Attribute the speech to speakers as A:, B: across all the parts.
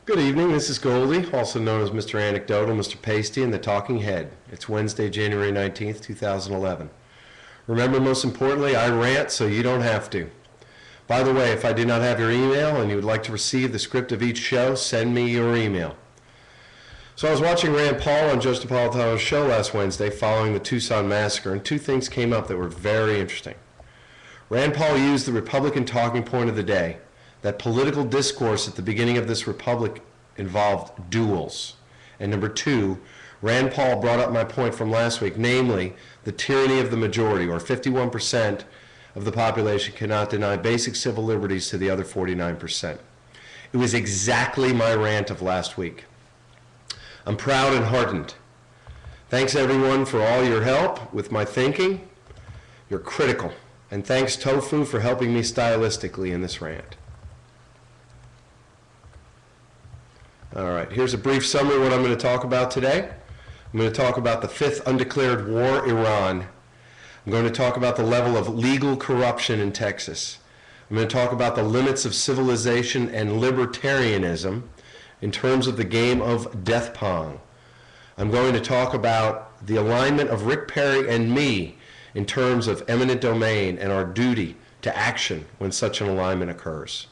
A: Good evening, this is Goldie, also known as Mr. Anecdotal, Mr. Pasty, and the Talking Head. It's Wednesday, January 19th, 2011. Remember, most importantly, I rant so you don't have to. By the way, if I did not have your email and you would like to receive the script of each show, send me your email. So I was watching Rand Paul on Joe Napolitano's show last Wednesday following the Tucson massacre, and two things came up that were very interesting. Rand Paul used the Republican talking point of the day, that political discourse at the beginning of this republic involved duels. And number two, Rand Paul brought up my point from last week, namely the tyranny of the majority, or 51% of the population cannot deny basic civil liberties to the other 49%. It was exactly my rant of last week. I'm proud and heartened. Thanks everyone for all your help with my thinking. You're critical. And thanks Tofu for helping me stylistically in this rant. All right, here's a brief summary of what I'm going to talk about today. I'm going to talk about the fifth undeclared war, Iran. I'm going to talk about the level of legal corruption in Texas. I'm going to talk about the limits of civilization and libertarianism in terms of the game of death pong. I'm going to talk about the alignment of Rick Perry and me in terms of eminent domain and our duty to action when such an alignment occurs.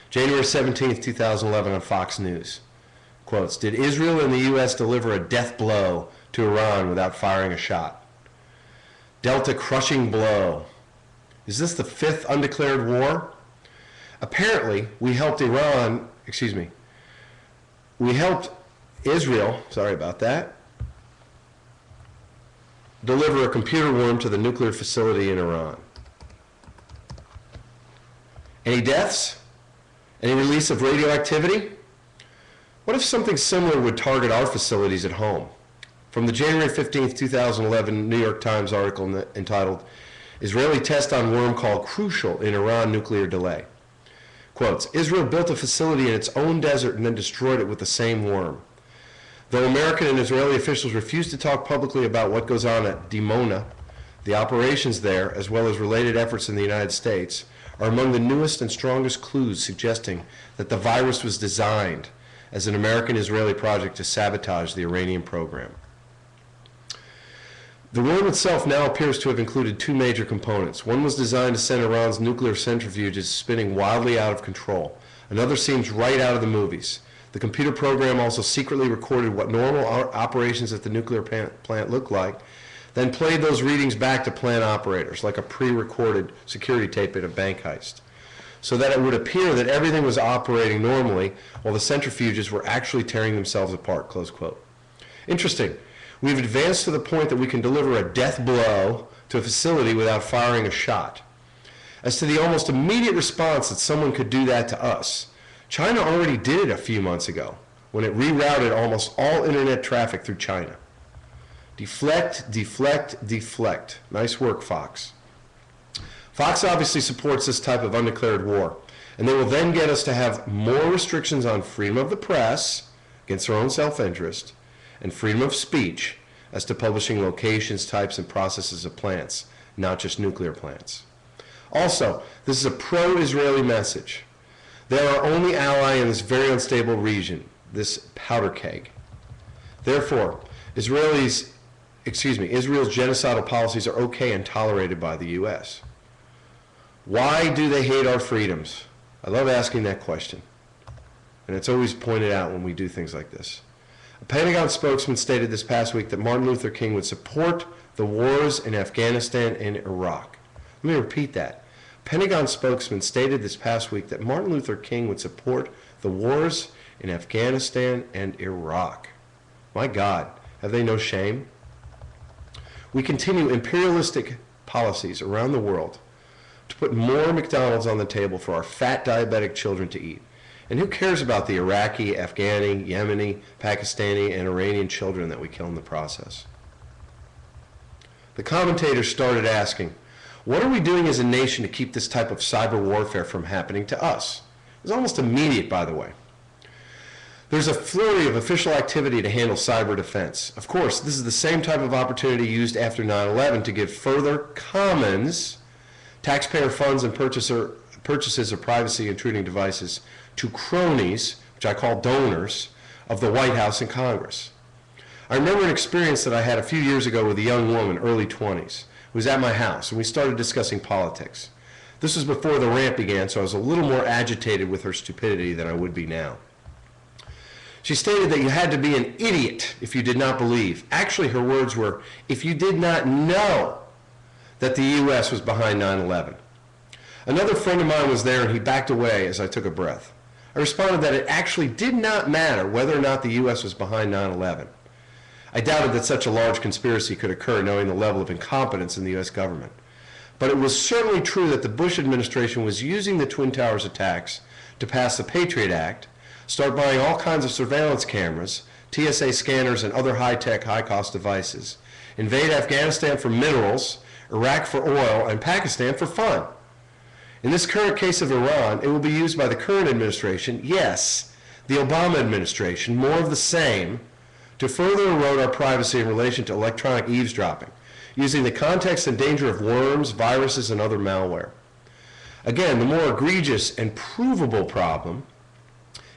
A: January 17th, 2011 on Fox News. Quotes, did Israel and the U.S. deliver a death blow to Iran without firing a shot? Delta crushing blow. Is this the fifth undeclared war? Apparently, we helped Israel, sorry about that, deliver a computer worm to the nuclear facility in Iran. Any deaths? Any release of radioactivity? What if something similar would target our facilities at home? From the January 15th, 2011 New York Times article entitled, Israeli test on worm called crucial in Iran nuclear delay. Quotes, Israel built a facility in its own desert and then destroyed it with the same worm. Though American and Israeli officials refuse to talk publicly about what goes on at Dimona, the operations there, as well as related efforts in the United States, are among the newest and strongest clues suggesting that the virus was designed as an American-Israeli project to sabotage the Iranian program. The worm itself now appears to have included two major components. One was designed to send Iran's nuclear centrifuges spinning wildly out of control. Another seems right out of the movies. The computer program also secretly recorded what normal operations at the nuclear plant look like, then played those readings back to plant operators like a pre-recorded security tape at a bank heist, so that it would appear that everything was operating normally while the centrifuges were actually tearing themselves apart, close quote. Interesting. We've advanced to the point that we can deliver a death blow to a facility without firing a shot. As to the almost immediate response that someone could do that to us, China already did it a few months ago when it rerouted almost all internet traffic through China. Deflect, deflect, deflect. Nice work, Fox. Fox obviously supports this type of undeclared war, and they will then get us to have more restrictions on freedom of the press against their own self-interest and freedom of speech as to publishing locations, types, and processes of plants, not just nuclear plants. Also, this is a pro-Israeli message. They are our only ally in this very unstable region, this powder keg. Therefore, Israel's genocidal policies are okay and tolerated by the U.S. Why do they hate our freedoms? I love asking that question. And it's always pointed out when we do things like this. A Pentagon spokesman stated this past week that Martin Luther King would support the wars in Afghanistan and Iraq. Let me repeat that. A Pentagon spokesman stated this past week that Martin Luther King would support the wars in Afghanistan and Iraq. My God, have they no shame? We continue imperialistic policies around the world to put more McDonald's on the table for our fat diabetic children to eat. And who cares about the Iraqi, Afghani, Yemeni, Pakistani, and Iranian children that we kill in the process? The commentators started asking, what are we doing as a nation to keep this type of cyber warfare from happening to us? It was almost immediate, by the way. There's a flurry of official activity to handle cyber defense. Of course, this is the same type of opportunity used after 9/11 to give further commons, taxpayer funds, and for purchases of privacy intruding devices to cronies, which I call donors, of the White House and Congress. I remember an experience that I had a few years ago with a young woman, early 20s, who was at my house, and we started discussing politics. This was before the rant began, so I was a little more agitated with her stupidity than I would be now. She stated that you had to be an idiot if you did not believe. Actually, her words were, if you did not know that the U.S. was behind 9/11. Another friend of mine was there, and he backed away as I took a breath. I responded that it actually did not matter whether or not the U.S. was behind 9/11. I doubted that such a large conspiracy could occur, knowing the level of incompetence in the U.S. government. But it was certainly true that the Bush administration was using the Twin Towers attacks to pass the Patriot Act, start buying all kinds of surveillance cameras, TSA scanners, and other high-tech, high-cost devices, invade Afghanistan for minerals, Iraq for oil, and Pakistan for fun. In this current case of Iran, it will be used by the current administration, yes, the Obama administration, more of the same, to further erode our privacy in relation to electronic eavesdropping, using the context and danger of worms, viruses, and other malware. Again, the more egregious and provable problem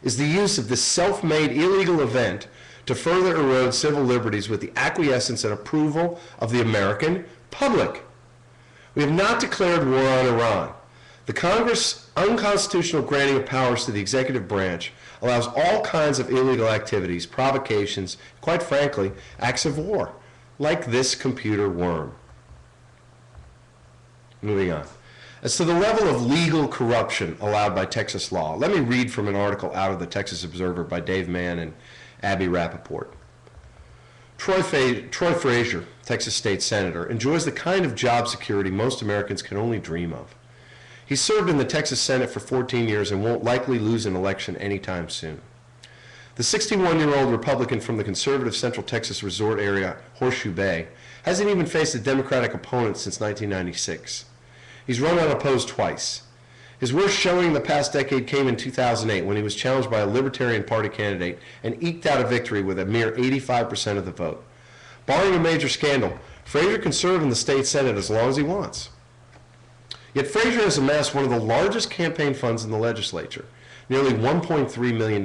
A: is the use of this self-made illegal event to further erode civil liberties with the acquiescence and approval of the American public. We have not declared war on Iran. The Congress' unconstitutional granting of powers to the executive branch allows all kinds of illegal activities, provocations, quite frankly, acts of war, like this computer worm. Moving on. As to the level of legal corruption allowed by Texas law, let me read from an article out of the Texas Observer by Dave Mann and Abby Rappaport. Troy Frazier, Texas State Senator, enjoys the kind of job security most Americans can only dream of. He served in the Texas Senate for 14 years and won't likely lose an election anytime soon. The 61-year-old Republican from the conservative Central Texas resort area, Horseshoe Bay, hasn't even faced a Democratic opponent since 1996. He's run unopposed twice. His worst showing in the past decade came in 2008 when he was challenged by a Libertarian Party candidate and eked out a victory with a mere 85% of the vote. Barring a major scandal, Frazier can serve in the state Senate as long as he wants. Yet Frazier has amassed one of the largest campaign funds in the legislature, nearly $1.3 million.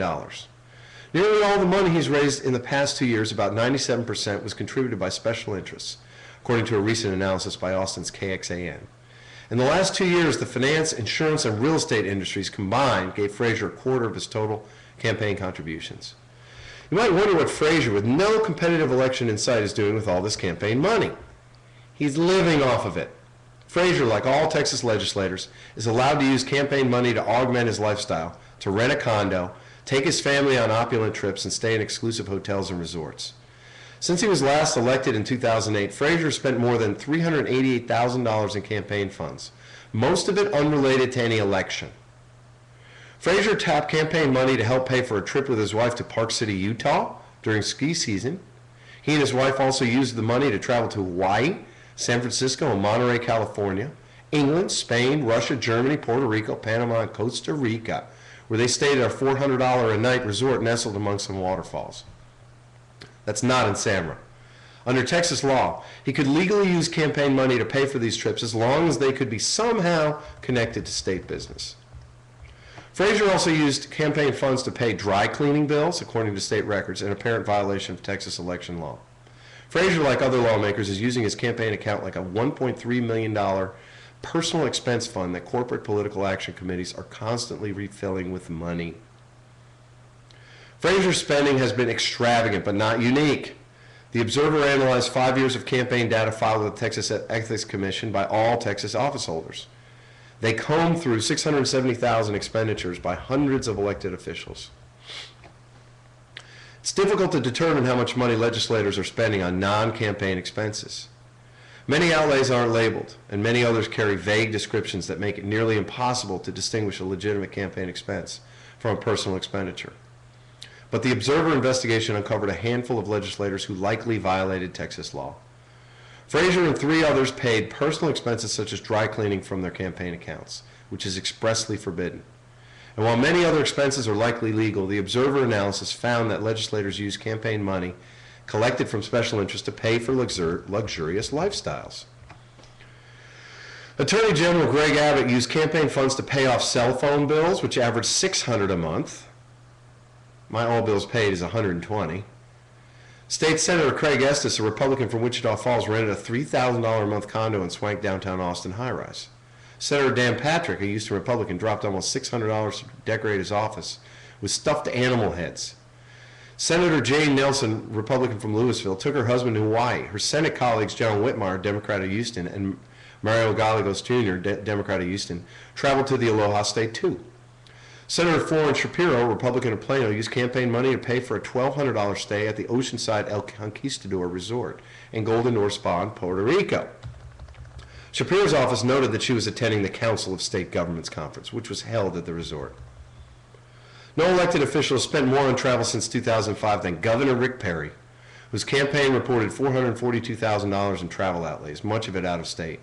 A: Nearly all the money he's raised in the past 2 years, about 97%, was contributed by special interests, according to a recent analysis by Austin's KXAN. In the last 2 years, the finance, insurance, and real estate industries combined gave Frazier a quarter of his total campaign contributions. You might wonder what Frazier, with no competitive election in sight, is doing with all this campaign money. He's living off of it. Frazier, like all Texas legislators, is allowed to use campaign money to augment his lifestyle, to rent a condo, take his family on opulent trips, and stay in exclusive hotels and resorts. Since he was last elected in 2008, Frazier spent more than $388,000 in campaign funds, most of it unrelated to any election. Frazier tapped campaign money to help pay for a trip with his wife to Park City, Utah during ski season. He and his wife also used the money to travel to Hawaii, San Francisco, and Monterey, California, England, Spain, Russia, Germany, Puerto Rico, Panama, and Costa Rica, where they stayed at a $400 a night resort nestled among some waterfalls. That's not in Samra. Under Texas law, he could legally use campaign money to pay for these trips as long as they could be somehow connected to state business. Frazier also used campaign funds to pay dry cleaning bills, according to state records, in apparent violation of Texas election law. Frazier, like other lawmakers, is using his campaign account like a $1.3 million personal expense fund that corporate political action committees are constantly refilling with money. Frazier's spending has been extravagant but not unique. The Observer analyzed 5 years of campaign data filed with the Texas Ethics Commission by all Texas office holders. They combed through 670,000 expenditures by hundreds of elected officials. It's difficult to determine how much money legislators are spending on non-campaign expenses. Many outlays aren't labeled, and many others carry vague descriptions that make it nearly impossible to distinguish a legitimate campaign expense from a personal expenditure. But the Observer investigation uncovered a handful of legislators who likely violated Texas law. Frazier and 3 others paid personal expenses such as dry cleaning from their campaign accounts, which is expressly forbidden. And while many other expenses are likely legal, the Observer analysis found that legislators use campaign money collected from special interests to pay for luxurious lifestyles. Attorney General Greg Abbott used campaign funds to pay off cell phone bills, which averaged $600 a month. My all bills paid is $120. State Senator Craig Estes, a Republican from Wichita Falls, rented a $3,000 a month condo in swank downtown Austin high-rise. Senator Dan Patrick, a Houston Republican, dropped almost $600 to decorate his office with stuffed animal heads. Senator Jane Nelson, Republican from Louisville, took her husband to Hawaii. Her Senate colleagues, John Whitmire, Democrat of Houston, and Mario Gallegos Jr., Democrat of Houston, traveled to the Aloha State too. Senator Florence Shapiro, Republican of Plano, used campaign money to pay for a $1,200 stay at the Oceanside El Conquistador Resort in Golden Door Spa in Puerto Rico. Shapiro's office noted that she was attending the Council of State Governments Conference, which was held at the resort. No elected official has spent more on travel since 2005 than Governor Rick Perry, whose campaign reported $442,000 in travel outlays, much of it out of state.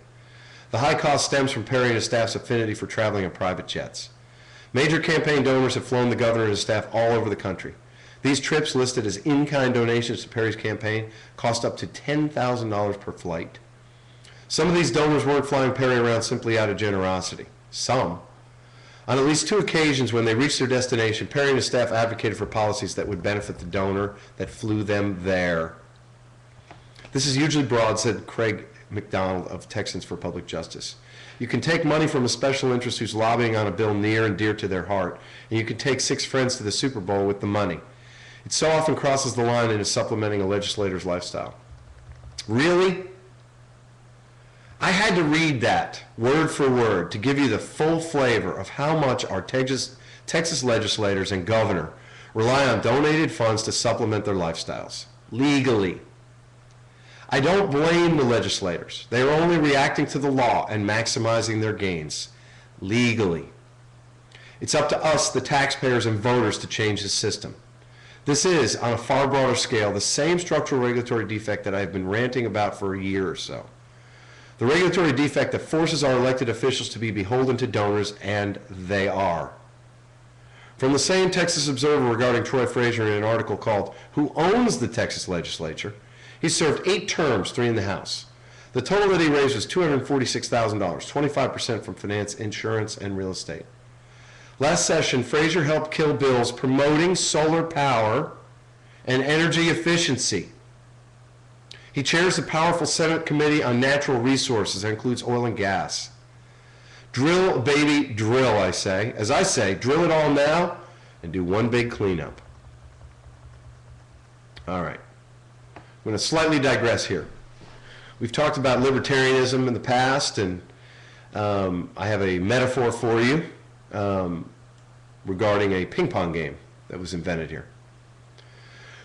A: The high cost stems from Perry and his staff's affinity for traveling in private jets. Major campaign donors have flown the governor and his staff all over the country. These trips, listed as in-kind donations to Perry's campaign, cost up to $10,000 per flight. Some of these donors weren't flying Perry around simply out of generosity. Some. On at least 2 occasions when they reached their destination, Perry and his staff advocated for policies that would benefit the donor that flew them there. This is usually broad, said Craig McDonald of Texans for Public Justice. You can take money from a special interest who's lobbying on a bill near and dear to their heart, and you can take 6 friends to the Super Bowl with the money. It so often crosses the line into supplementing a legislator's lifestyle. Really? I had to read that word for word to give you the full flavor of how much our Texas legislators and governor rely on donated funds to supplement their lifestyles, legally. I don't blame the legislators. They are only reacting to the law and maximizing their gains, legally. It's up to us, the taxpayers and voters, to change the system. This is, on a far broader scale, the same structural regulatory defect that I have been ranting about for a year or so. The regulatory defect that forces our elected officials to be beholden to donors, and they are. From the same Texas Observer regarding Troy Frazier in an article called "Who Owns the Texas Legislature?" He served 8 terms, 3 in the House. The total that he raised was $246,000, 25% from finance, insurance, and real estate. Last session, Frazier helped kill bills promoting solar power and energy efficiency. He chairs the powerful Senate Committee on Natural Resources that includes oil and gas. Drill, baby, drill, I say. As I say, drill it all now and do one big cleanup. All right. I'm going to slightly digress here. We've talked about libertarianism in the past, and I have a metaphor for you regarding a ping pong game that was invented here.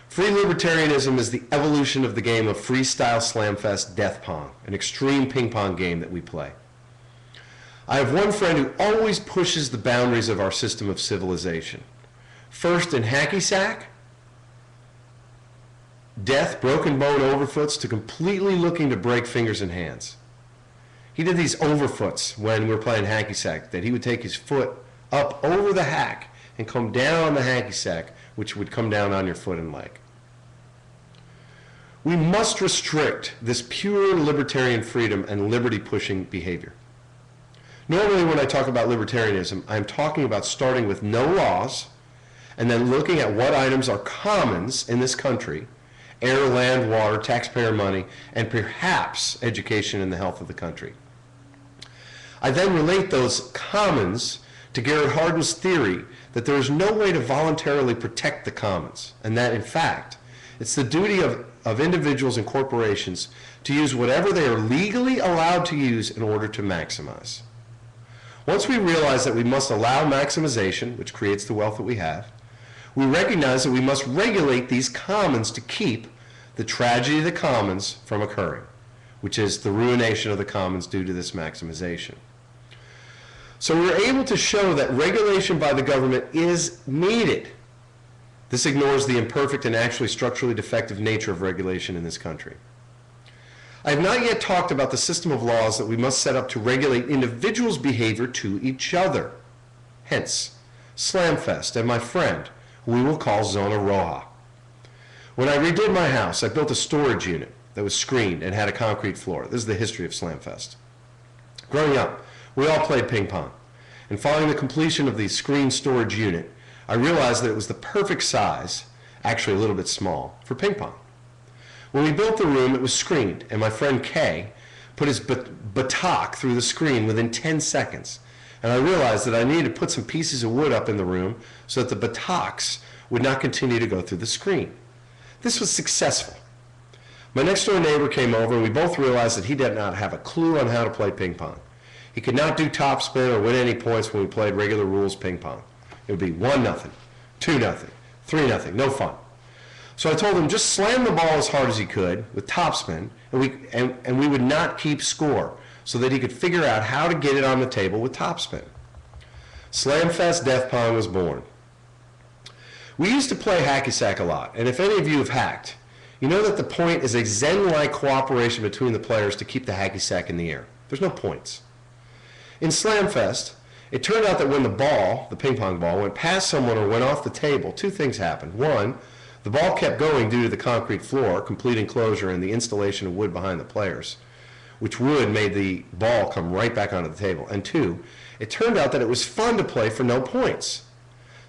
A: Free libertarianism is the evolution of the game of freestyle Slamfest death pong, an extreme ping pong game that we play. I have one friend who always pushes the boundaries of our system of civilization. First in hacky sack, death, broken bone overfoots, to completely looking to break fingers and hands. He did these overfoots when we were playing hacky sack, that he would take his foot up over the hack and come down on the hacky sack, which would come down on your foot and leg. We must restrict this pure libertarian freedom and liberty-pushing behavior. Normally when I talk about libertarianism, I'm talking about starting with no laws and then looking at what items are commons in this country: air, land, water, taxpayer money, and perhaps education and the health of the country. I then relate those commons to Garrett Hardin's theory that there is no way to voluntarily protect the commons, and that, in fact, it's the duty of individuals and corporations to use whatever they are legally allowed to use in order to maximize. Once we realize that we must allow maximization, which creates the wealth that we have, we recognize that we must regulate these commons to keep the tragedy of the commons from occurring, which is the ruination of the commons due to this maximization. So we're able to show that regulation by the government is needed. This ignores the imperfect and actually structurally defective nature of regulation in this country. I have not yet talked about the system of laws that we must set up to regulate individuals' behavior to each other. Hence, Slamfest and my friend, who we will call Zona Roja. When I redid my house, I built a storage unit that was screened and had a concrete floor. This is the history of Slamfest. Growing up, we all played ping pong, and following the completion of the screen storage unit, I realized that it was the perfect size, actually a little bit small, for ping pong. When we built the room, it was screened, and my friend Kay put his batok through the screen within 10 seconds. And I realized that I needed to put some pieces of wood up in the room so that the batoks would not continue to go through the screen. This was successful. My next door neighbor came over and we both realized that he did not have a clue on how to play ping pong. He could not do topspin or win any points when we played regular rules ping pong. It would be 1-0, 2-0, 3-0, no fun. So I told him just slam the ball as hard as he could with topspin and we would not keep score so that he could figure out how to get it on the table with topspin. Slamfest Death Pong was born. We used to play hacky sack a lot, and if any of you have hacked, you know that the point is a Zen-like cooperation between the players to keep the hacky sack in the air. There's no points. In Slamfest, it turned out that when the ball, the ping pong ball, went past someone or went off the table, two things happened. One, the ball kept going due to the concrete floor, complete enclosure, and the installation of wood behind the players, which wood made the ball come right back onto the table. And two, it turned out that it was fun to play for no points.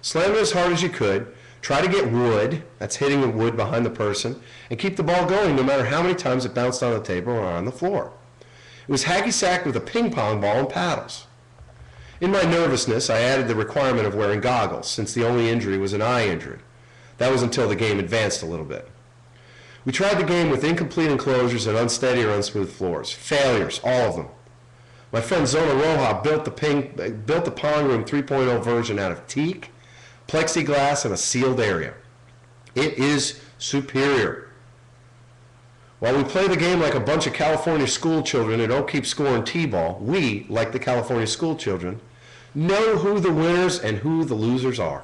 A: Slam it as hard as you could, try to get wood, that's hitting the wood behind the person, and keep the ball going no matter how many times it bounced on the table or on the floor. It was hacky sack with a ping pong ball and paddles. In my nervousness, I added the requirement of wearing goggles, since the only injury was an eye injury. That was until the game advanced a little bit. We tried the game with incomplete enclosures and unsteady or unsmooth floors. Failures, all of them. My friend Zona Roja built the Pong Room 3.0 version out of teak, plexiglass, and a sealed area. It is superior. While we play the game like a bunch of California school children and don't keep scoring T-ball, we, like the California school children, know who the winners and who the losers are.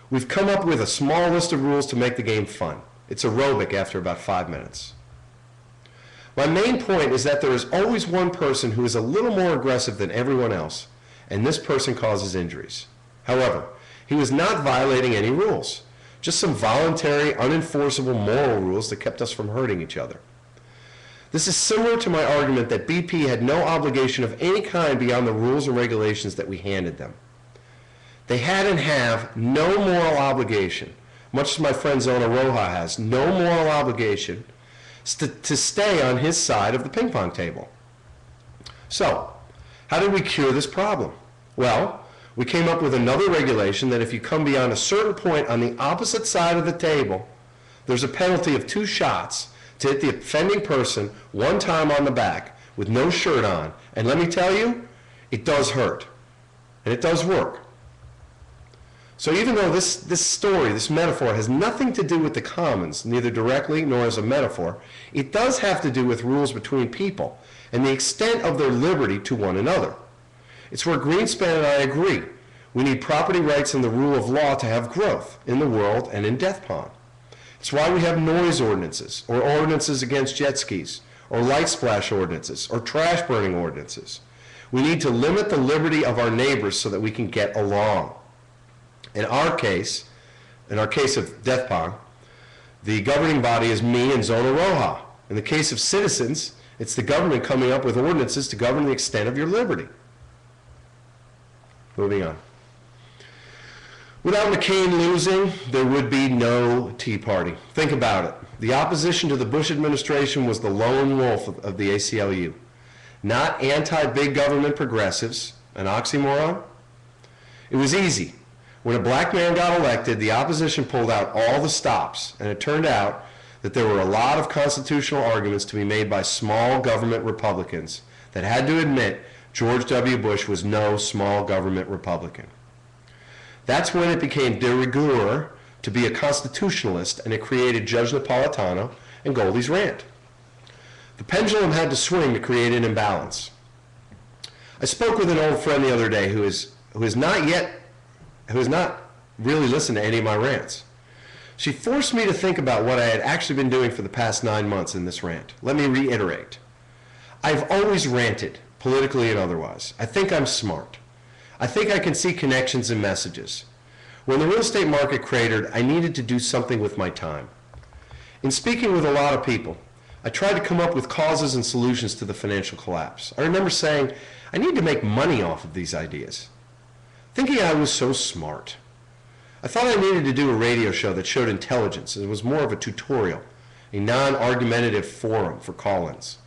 A: We've come up with a small list of rules to make the game fun. It's aerobic after about 5 minutes. My main point is that there is always one person who is a little more aggressive than everyone else, and this person causes injuries. However, he was not violating any rules, just some voluntary, unenforceable moral rules that kept us from hurting each other. This is similar to my argument that BP had no obligation of any kind beyond the rules and regulations that we handed them. They had and have no moral obligation, much as my friend Zona Roja has no moral obligation to stay on his side of the ping pong table. So, how did we cure this problem? Well, we came up with another regulation that if you come beyond a certain point on the opposite side of the table, there's a penalty of 2 shots to hit the offending person 1 time on the back with no shirt on. And let me tell you, it does hurt. And it does work. So even though this story, this metaphor, has nothing to do with the commons, neither directly nor as a metaphor, it does have to do with rules between people and the extent of their liberty to one another. It's where Greenspan and I agree. We need property rights and the rule of law to have growth in the world and in Death Pond. It's why we have noise ordinances, or ordinances against jet skis, or light splash ordinances, or trash burning ordinances. We need to limit the liberty of our neighbors so that we can get along. In our case of Death Pong, the governing body is me and Zona Roja. In the case of citizens, it's the government coming up with ordinances to govern the extent of your liberty. Moving on. Without McCain losing, there would be no Tea Party. Think about it. The opposition to the Bush administration was the lone wolf of the ACLU. Not anti-big government progressives, an oxymoron. It was easy. When a black man got elected, the opposition pulled out all the stops, and it turned out that there were a lot of constitutional arguments to be made by small government Republicans that had to admit George W. Bush was no small government Republican. That's when it became de rigueur to be a constitutionalist, and it created Judge Napolitano and Goldie's rant. The pendulum had to swing to create an imbalance. I spoke with an old friend the other day who has not really listened to any of my rants. She forced me to think about what I had actually been doing for the past 9 months in this rant. Let me reiterate. I've always ranted, politically and otherwise. I think I'm smart. I think I can see connections and messages. When the real estate market cratered, I needed to do something with my time. In speaking with a lot of people, I tried to come up with causes and solutions to the financial collapse. I remember saying, I need to make money off of these ideas. Thinking I was so smart. I thought I needed to do a radio show that showed intelligence. It was more of a tutorial, a non-argumentative forum for call-ins.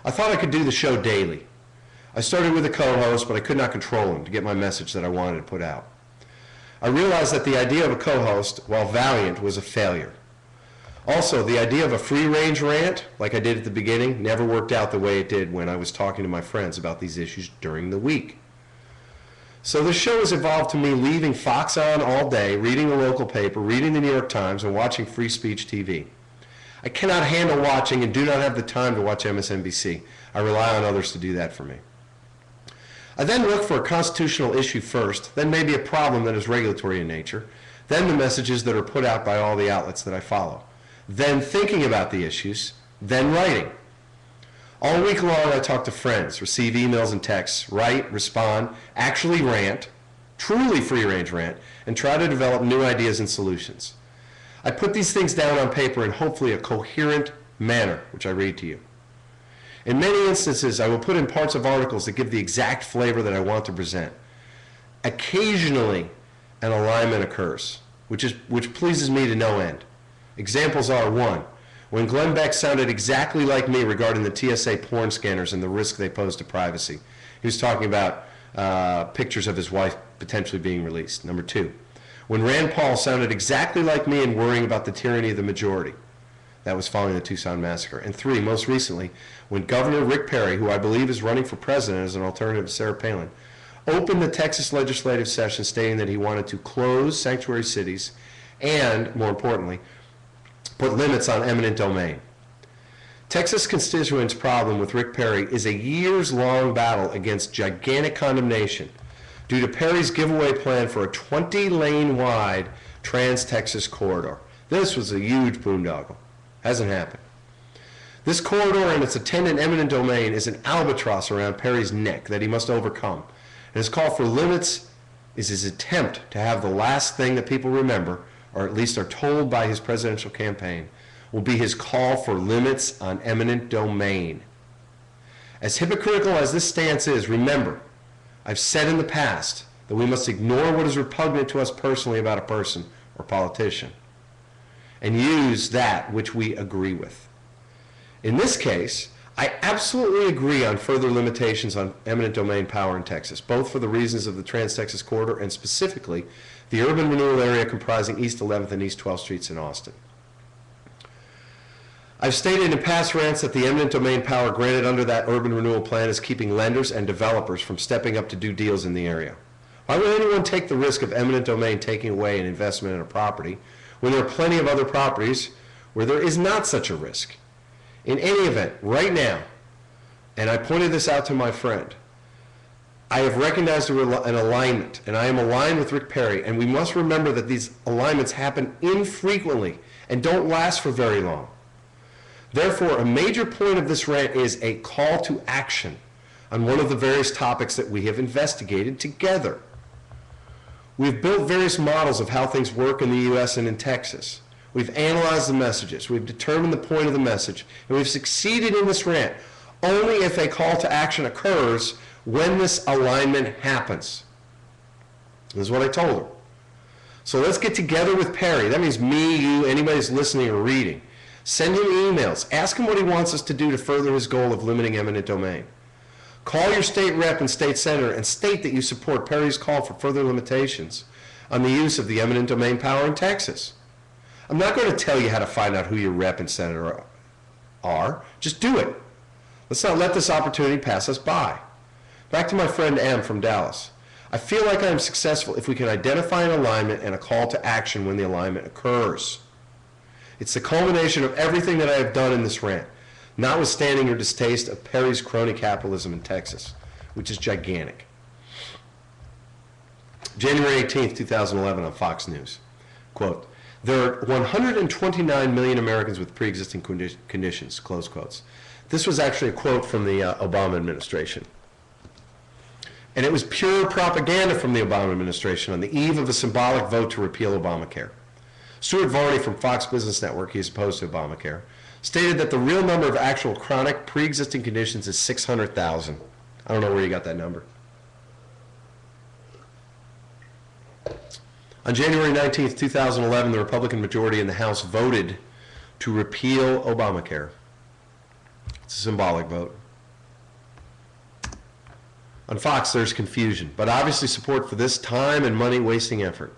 A: I thought I could do the show daily. I started with a co-host, but I could not control him to get my message that I wanted to put out. I realized that the idea of a co-host, while valiant, was a failure. Also, the idea of a free-range rant, like I did at the beginning, never worked out the way it did when I was talking to my friends about these issues during the week. So the show has evolved to me leaving Fox on all day, reading the local paper, reading the New York Times, and watching free speech TV. I cannot handle watching and do not have the time to watch MSNBC. I rely on others to do that for me. I then look for a constitutional issue first, then maybe a problem that is regulatory in nature, then the messages that are put out by all the outlets that I follow, then thinking about the issues, then writing. All week long I talk to friends, receive emails and texts, write, respond, actually rant, truly free-range rant, and try to develop new ideas and solutions. I put these things down on paper in hopefully a coherent manner, which I read to you. In many instances, I will put in parts of articles that give the exact flavor that I want to present. Occasionally, an alignment occurs, which pleases me to no end. Examples are: 1, when Glenn Beck sounded exactly like me regarding the TSA porn scanners and the risk they pose to privacy. He was talking about pictures of his wife potentially being released. Number 2, when Rand Paul sounded exactly like me in worrying about the tyranny of the majority. That was following the Tucson massacre. And 3, most recently, when Governor Rick Perry, who I believe is running for president as an alternative to Sarah Palin, opened the Texas legislative session stating that he wanted to close sanctuary cities and, more importantly, put limits on eminent domain. Texas constituents' problem with Rick Perry is a years-long battle against gigantic condemnation due to Perry's giveaway plan for a 20-lane-wide trans-Texas corridor. This was a huge boondoggle. Hasn't happened. This corridor and its attendant eminent domain is an albatross around Perry's neck that he must overcome. And his call for limits is his attempt to have the last thing that people remember, or at least are told by his presidential campaign, will be his call for limits on eminent domain. As hypocritical as this stance is, remember, I've said in the past that we must ignore what is repugnant to us personally about a person or politician and use that which we agree with. In this case, I absolutely agree on further limitations on eminent domain power in Texas, both for the reasons of the Trans-Texas Corridor and specifically the urban renewal area comprising East 11th and East 12th Streets in Austin. I've stated in past rants that the eminent domain power granted under that urban renewal plan is keeping lenders and developers from stepping up to do deals in the area. Why would anyone take the risk of eminent domain taking away an investment in a property when there are plenty of other properties where there is not such a risk? In any event, right now, and I pointed this out to my friend, I have recognized an alignment, and I am aligned with Rick Perry, and we must remember that these alignments happen infrequently and don't last for very long. Therefore, a major point of this rant is a call to action on one of the various topics that we have investigated together. We've built various models of how things work in the U.S. and in Texas. We've analyzed the messages. We've determined the point of the message. And we've succeeded in this rant only if a call to action occurs when this alignment happens. This is what I told her. So let's get together with Perry. That means me, you, anybody who's listening or reading. Send him emails. Ask him what he wants us to do to further his goal of limiting eminent domain. Call your state rep and state senator and state that you support Perry's call for further limitations on the use of the eminent domain power in Texas. I'm not going to tell you how to find out who your rep and senator are. Just do it. Let's not let this opportunity pass us by. Back to my friend M from Dallas. I feel like I am successful if we can identify an alignment and a call to action when the alignment occurs. It's the culmination of everything that I have done in this rant, notwithstanding your distaste of Perry's crony capitalism in Texas, which is gigantic. January 18th, 2011 on Fox News. Quote, there are 129 million Americans with pre-existing conditions, close quotes. This was actually a quote from the Obama administration. And it was pure propaganda from the Obama administration on the eve of a symbolic vote to repeal Obamacare. Stuart Varney from Fox Business Network, he is opposed to Obamacare, stated that the real number of actual chronic pre-existing conditions is 600,000. I don't know where you got that number. On January 19th, 2011, the Republican majority in the House voted to repeal Obamacare. It's a symbolic vote. On Fox, there's confusion, but obviously support for this time and money-wasting effort.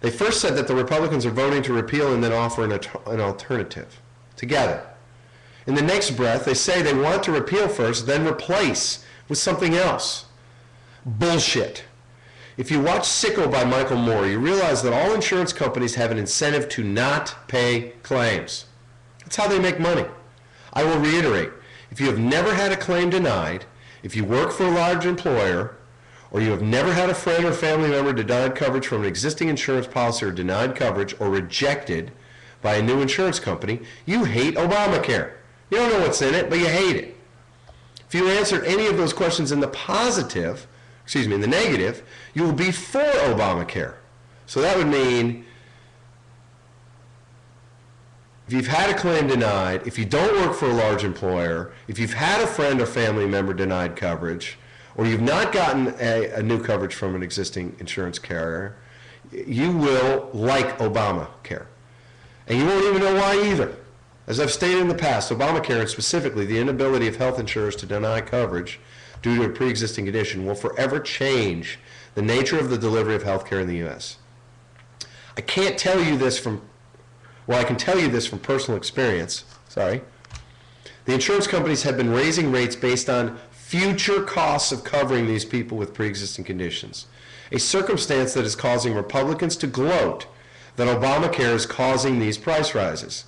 A: They first said that the Republicans are voting to repeal and then offer an alternative together. In the next breath, they say they want to repeal first, then replace with something else. Bullshit. If you watch Sicko by Michael Moore, you realize that all insurance companies have an incentive to not pay claims. That's how they make money. I will reiterate, if you have never had a claim denied, if you work for a large employer, or you have never had a friend or family member denied coverage from an existing insurance policy or denied coverage or rejected by a new insurance company, you hate Obamacare. You don't know what's in it, but you hate it. If you answered any of those questions in the positive, in the negative, you will be for Obamacare. So that would mean if you've had a claim denied, if you don't work for a large employer, if you've had a friend or family member denied coverage, or you've not gotten a new coverage from an existing insurance carrier, you will like Obamacare. And you won't even know why either. As I've stated in the past, Obamacare, and specifically the inability of health insurers to deny coverage due to a pre-existing condition, will forever change the nature of the delivery of health care in the U.S. I can't tell you this from, well, I can tell you this from personal experience. Sorry. The insurance companies have been raising rates based on future costs of covering these people with pre-existing conditions, a circumstance that is causing Republicans to gloat that Obamacare is causing these price rises.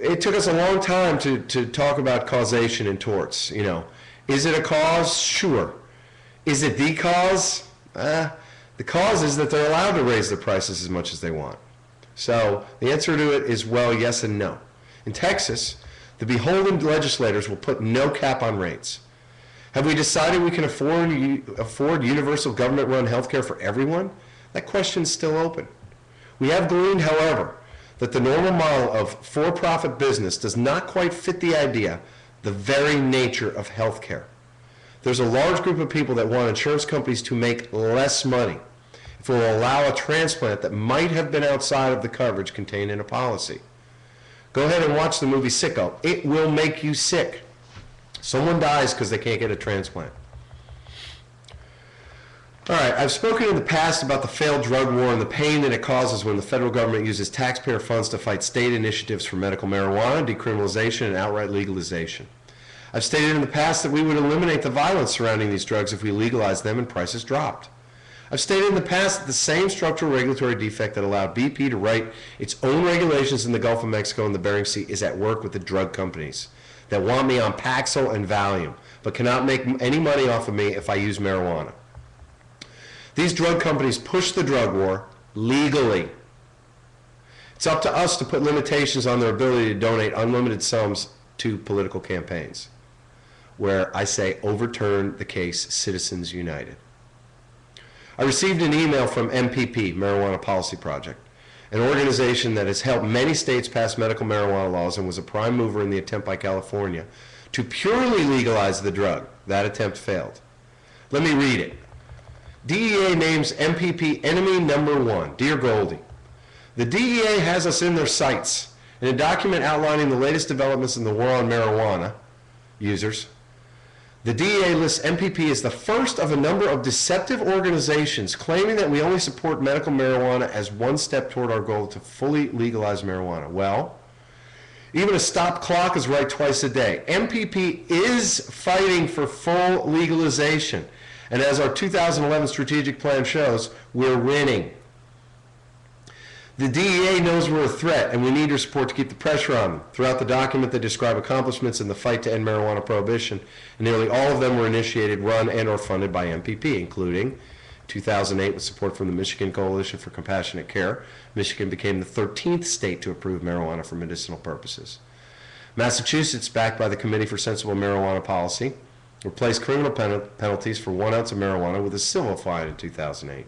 A: It took us a long time to talk about causation in torts. You know, is it a cause? Sure. Is it the cause? The cause is that they're allowed to raise their prices as much as they want. So the answer to it is, well, yes and no. In Texas, the beholden legislators will put no cap on rates. Have we decided we can afford universal government-run health care for everyone? That question is still open. We have gleaned, however, that the normal model of for-profit business does not quite fit the idea, the very nature of health care. There's a large group of people that want insurance companies to make less money if it will allow a transplant that might have been outside of the coverage contained in a policy. Go ahead and watch the movie Sicko. It will make you sick. Someone dies because they can't get a transplant. All right, I've spoken in the past about the failed drug war and the pain that it causes when the federal government uses taxpayer funds to fight state initiatives for medical marijuana, decriminalization, and outright legalization. I've stated in the past that we would eliminate the violence surrounding these drugs if we legalized them and prices dropped. I've stated in the past that the same structural regulatory defect that allowed BP to write its own regulations in the Gulf of Mexico and the Bering Sea is at work with the drug companies that want me on Paxil and Valium, but cannot make any money off of me if I use marijuana. These drug companies push the drug war legally. It's up to us to put limitations on their ability to donate unlimited sums to political campaigns, where I say overturn the case Citizens United. I received an email from MPP, Marijuana Policy Project, an organization that has helped many states pass medical marijuana laws and was a prime mover in the attempt by California to purely legalize the drug. That attempt failed. Let me read it. DEA names MPP enemy number one. Dear Goldy, the DEA has us in their sights. In a document outlining the latest developments in the war on marijuana users, the DEA lists MPP as the first of a number of deceptive organizations claiming that we only support medical marijuana as one step toward our goal to fully legalize marijuana. Well, even a stop clock is right twice a day. MPP is fighting for full legalization. And as our 2011 strategic plan shows, we're winning. The DEA knows we're a threat, and we need your support to keep the pressure on them. Throughout the document, they describe accomplishments in the fight to end marijuana prohibition, and nearly all of them were initiated, run, and or funded by MPP, including 2008 with support from the Michigan Coalition for Compassionate Care. Michigan became the 13th state to approve marijuana for medicinal purposes. Massachusetts, backed by the Committee for Sensible Marijuana Policy, replaced criminal penalties for 1 ounce of marijuana with a civil fine in 2008.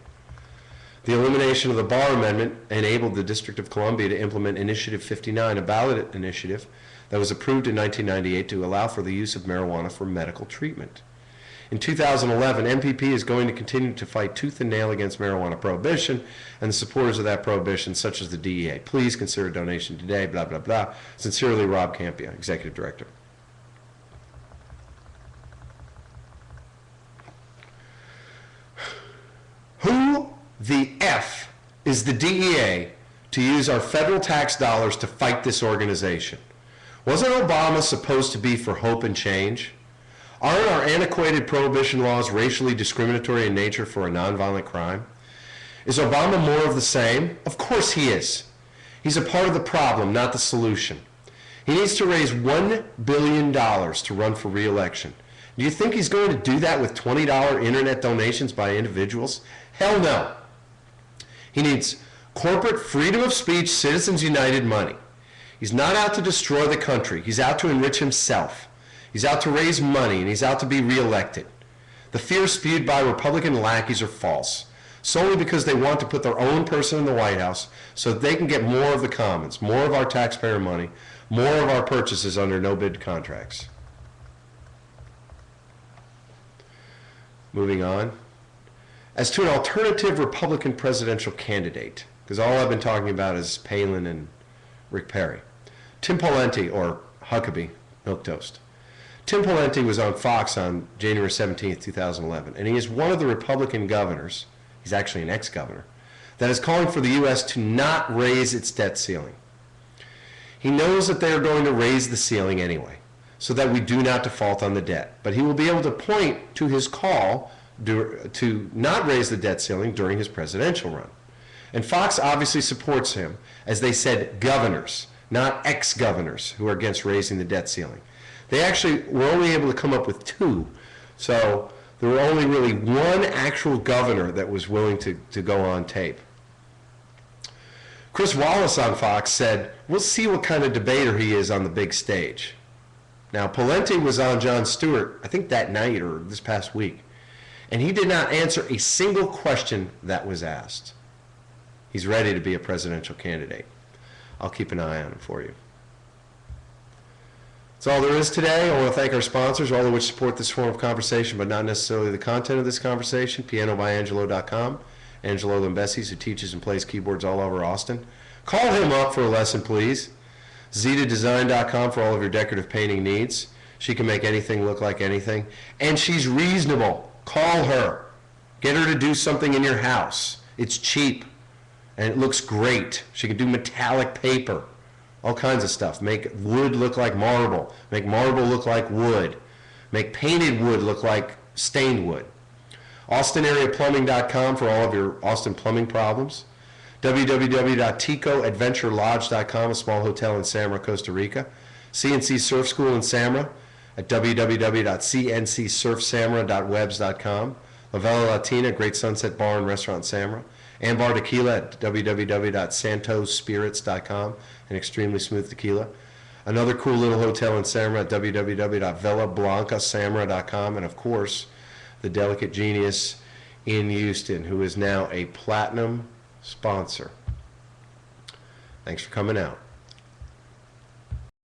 A: The elimination of the Barr Amendment enabled the District of Columbia to implement Initiative 59, a ballot initiative that was approved in 1998 to allow for the use of marijuana for medical treatment. In 2011, MPP is going to continue to fight tooth and nail against marijuana prohibition, and the supporters of that prohibition, such as the DEA. Please consider a donation today, blah, blah, blah. Sincerely, Rob Campia, Executive Director. Who the F is the DEA to use our federal tax dollars to fight this organization? Wasn't Obama supposed to be for hope and change? Aren't our antiquated prohibition laws racially discriminatory in nature for a nonviolent crime? Is Obama more of the same? Of course he is. He's a part of the problem, not the solution. He needs to raise $1 billion to run for re-election. Do you think he's going to do that with $20 internet donations by individuals? Hell no. He needs corporate freedom of speech, Citizens United money. He's not out to destroy the country. He's out to enrich himself. He's out to raise money, and he's out to be reelected. The fears spewed by Republican lackeys are false, solely because they want to put their own person in the White House so that they can get more of the commons, more of our taxpayer money, more of our purchases under no-bid contracts. Moving on. As to an alternative Republican presidential candidate, because all I've been talking about is Palin and Rick Perry. Tim Pawlenty, or Huckabee, milquetoast. Tim Pawlenty was on Fox on January 17th, 2011, and he is one of the Republican governors, he's actually an ex-governor, that is calling for the U.S. to not raise its debt ceiling. He knows that they are going to raise the ceiling anyway, so that we do not default on the debt. But he will be able to point to his call to not raise the debt ceiling during his presidential run. And Fox obviously supports him, as they said governors, not ex-governors who are against raising the debt ceiling. They actually were only able to come up with two, so there were only really one actual governor that was willing to go on tape. Chris Wallace on Fox said, "We'll see what kind of debater he is on the big stage." Now, Pawlenty was on Jon Stewart, I think that night or this past week, and he did not answer a single question that was asked. He's ready to be a presidential candidate. I'll keep an eye on him for you. That's all there is today. I want to thank our sponsors, all of which support this form of conversation, but not necessarily the content of this conversation. PianoByAngelo.com, Angelo Limbesis, who teaches and plays keyboards all over Austin. Call him up for a lesson, please. ZetaDesign.com for all of your decorative painting needs. She can make anything look like anything. And she's reasonable. Call her. Get her to do something in your house. It's cheap, and it looks great. She can do metallic paper. All kinds of stuff. Make wood look like marble. Make marble look like wood. Make painted wood look like stained wood. AustinAreaPlumbing.com for all of your Austin plumbing problems. www.ticoadventurelodge.com, a small hotel in Samara, Costa Rica. CNC Surf School in Samara at www.cncsurfsamara.webs.com. La Vela Latina, great sunset bar and restaurant in Samara. Ambar Tequila at www.santosspirits.com, an extremely smooth tequila. Another cool little hotel in Samara at www.velablancasamara.com. And of course, the Delicate Genius in Houston, who is now a platinum sponsor. Thanks for coming out.